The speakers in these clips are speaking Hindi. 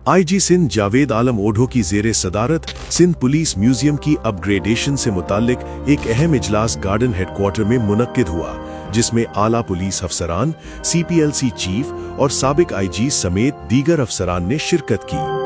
आईजी सिंध जावेद आलम ओढ़ो की जेरे सदारत सिंध पुलिस म्यूजियम की अपग्रेडेशन से मुताल्लिक एक अहम इजलास गार्डन हेडक्वार्टर में मुनक्किद हुआ, जिसमें आला पुलिस अफसरान, CPLC चीफ और साबिक आईजी समेत दीगर अफसरान ने शिरकत की।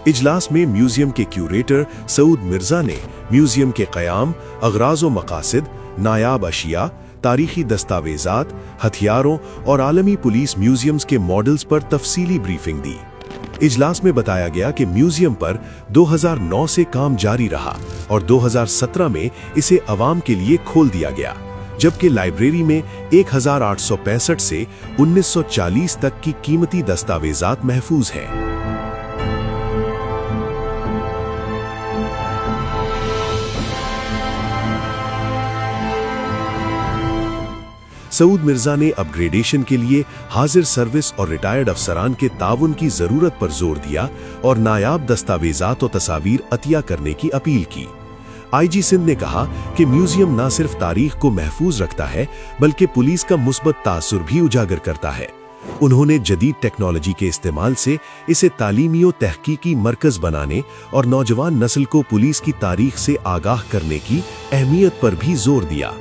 इजलास में म्यूजियम के क्यूरेटर सऊद मिर्जा ने म्यूजियम के क़याम, अगराज़ व मकासिद, नायाब अशिया, तारीखी दस्तावेज़ात, हथियारों और आलमी पुलिस म्यूजियम्स के मॉडल्स पर तफसीली ब्रीफिंग दी। इजलास में बताया गया कि म्यूजियम पर 2009 से काम जारी रहा और 2017 में इसे अवाम के लिए खोल दिया गया, जबकि लाइब्रेरी में 1865 से 1940 तक की कीमती दस्तावेज़ात महफूज हैं। सऊद मिर्जा ने अपग्रेडेशन के लिए हाजिर सर्विस और रिटायर्ड अफसरान के ताउन की जरूरत पर जोर दिया और नायाब दस्तावेज़ात और तस्वीर अतिया करने की अपील की। आईजी सिंध ने कहा कि म्यूजियम न सिर्फ तारीख को महफूज रखता है बल्कि पुलिस का मुस्बत तासुर भी उजागर करता है। उन्होंने जदीद टेक्नोलॉजी के इस्तेमाल से इसे तालीमी और तहकीकी मरकज बनाने और नौजवान नस्ल को पुलिस की तारीख से आगाह करने की अहमियत पर भी जोर दिया।